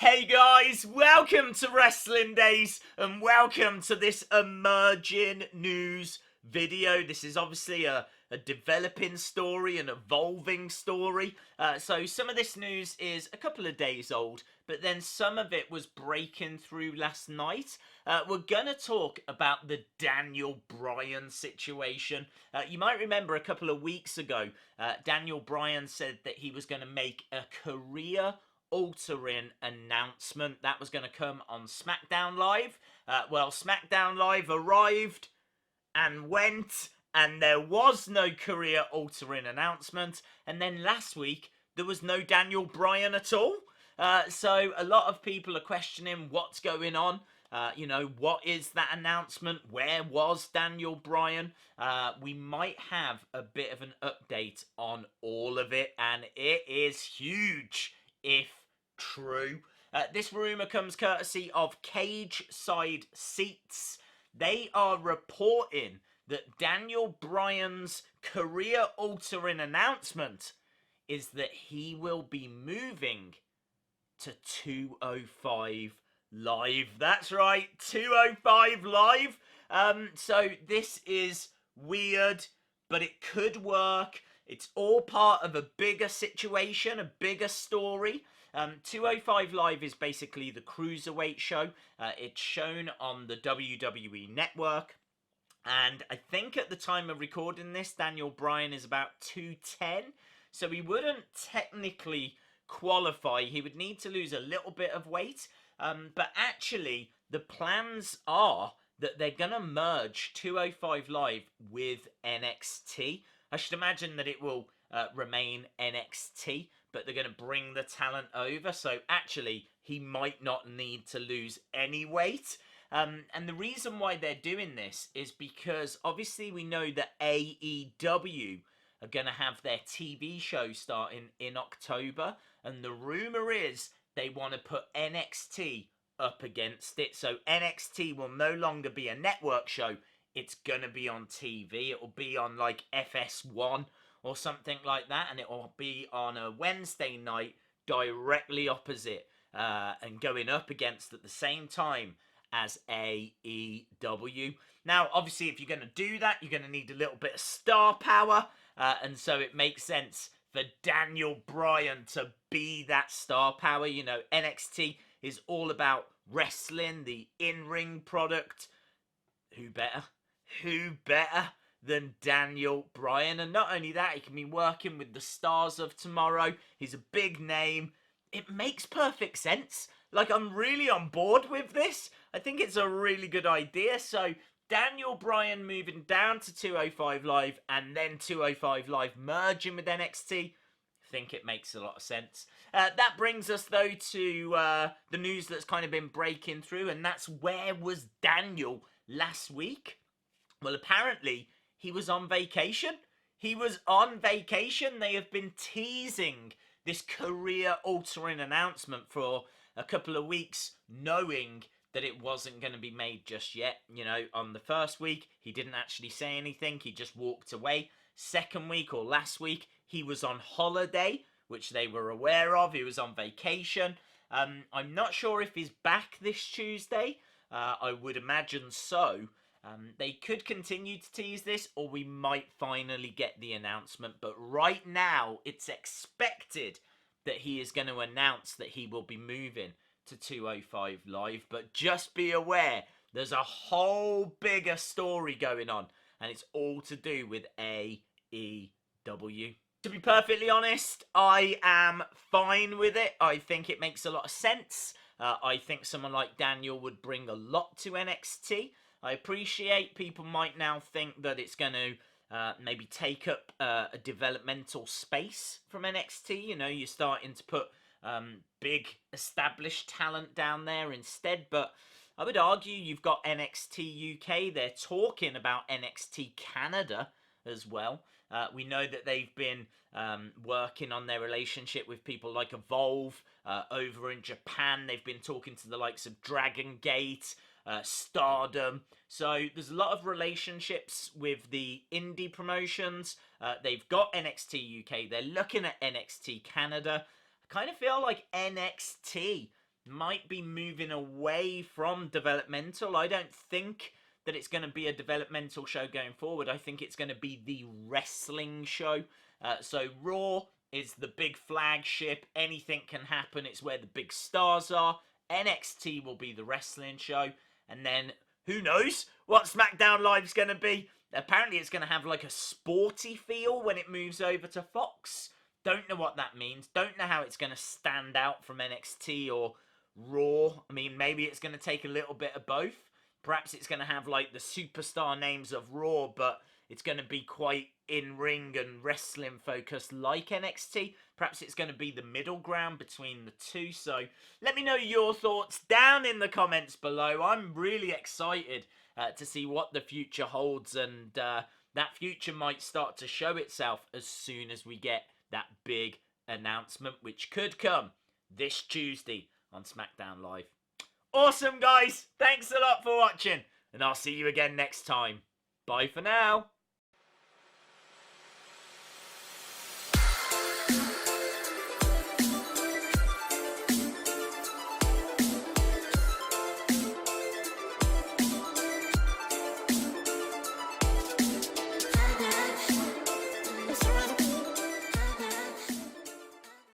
Hey guys, welcome to Wrestling Days and welcome to this emerging news video. This is obviously a developing story, an evolving story. So some of this news is a couple of days old, but then some of it was breaking through last night. We're going to talk about the Daniel Bryan situation. You might remember a couple of weeks ago, Daniel Bryan said that he was going to make a career-altering announcement that was going to come on Smackdown Live. Well, Smackdown Live arrived and went, and there was no career-altering announcement. And then last week, there was no Daniel Bryan at all. So a lot of people are questioning what's going on. What is that announcement? Where was Daniel Bryan? We might have a bit of an update on all of it, and it is huge if true. This rumour comes courtesy of Cageside Seats. They are reporting that Daniel Bryan's career-altering announcement is that he will be moving to 205 Live. That's right, 205 Live. So this is weird, but it could work. It's all part of a bigger situation, a bigger story. 205 Live is basically the cruiserweight show. It's shown on the WWE Network. And I think at the time of recording this, Daniel Bryan is about 210. So he wouldn't technically qualify. He would need to lose a little bit of weight. But actually, the plans are that they're going to merge 205 Live with NXT. I should imagine that it will remain NXT, but they're going to bring the talent over. So actually, he might not need to lose any weight. And the reason why they're doing this is because obviously we know that AEW are going to have their TV show starting in October. And the rumor is they want to put NXT up against it. So NXT will no longer be a network show. It's going to be on TV. It will be on like FS1 or something like that. And it will be on a Wednesday night directly opposite and going up against at the same time as AEW. Now, obviously, if you're going to do that, you're going to need a little bit of star power. And so it makes sense for Daniel Bryan to be that star power. You know, NXT is all about wrestling, the in-ring product. Who better? Who better than Daniel Bryan? And not only that, he can be working with the stars of tomorrow. He's a big name. It makes perfect sense. Like, I'm really on board with this. I think it's a really good idea. So Daniel Bryan moving down to 205 Live and then 205 Live merging with NXT. I think it makes a lot of sense. That brings us, though, to the news that's kind of been breaking through, and that's where was Daniel last week? Well, apparently, he was on vacation. He was on vacation. They have been teasing this career-altering announcement for a couple of weeks, knowing that it wasn't going to be made just yet. You know, on the first week, he didn't actually say anything. He just walked away. Second week or last week, he was on holiday, which they were aware of. He was on vacation. I'm not sure if he's back this Tuesday. I would imagine so. They could continue to tease this, or we might finally get the announcement. But right now, it's expected that he is going to announce that he will be moving to 205 Live. But just be aware, there's a whole bigger story going on, and it's all to do with AEW. To be perfectly honest, I am fine with it. I think it makes a lot of sense. I think someone like Daniel would bring a lot to NXT. I appreciate people might now think that it's going to maybe take up a developmental space from NXT. You know, you're starting to put big established talent down there instead. But I would argue you've got NXT UK. They're talking about NXT Canada as well. We know that they've been working on their relationship with people like Evolve over in Japan. They've been talking to the likes of Dragon Gate, Stardom. So there's a lot of relationships with the indie promotions. They've got NXT UK. They're looking at NXT Canada. I kind of feel like NXT might be moving away from developmental. I don't think that it's going to be a developmental show going forward. I think it's going to be the wrestling show. So Raw is the big flagship. Anything can happen. It's where the big stars are. NXT will be the wrestling show. And then, who knows what SmackDown Live's going to be. Apparently it's going to have like a sporty feel when it moves over to Fox. Don't know what that means. Don't know how it's going to stand out from NXT or Raw. I mean, maybe it's going to take a little bit of both. Perhaps it's going to have like the superstar names of Raw, but it's going to be quite in-ring and wrestling focused like NXT. Perhaps it's going to be the middle ground between the two. So let me know your thoughts down in the comments below. I'm really excited to see what the future holds, and that future might start to show itself as soon as we get that big announcement, which could come this Tuesday on SmackDown Live. Awesome, guys. Thanks a lot for watching, and I'll see you again next time. Bye for now.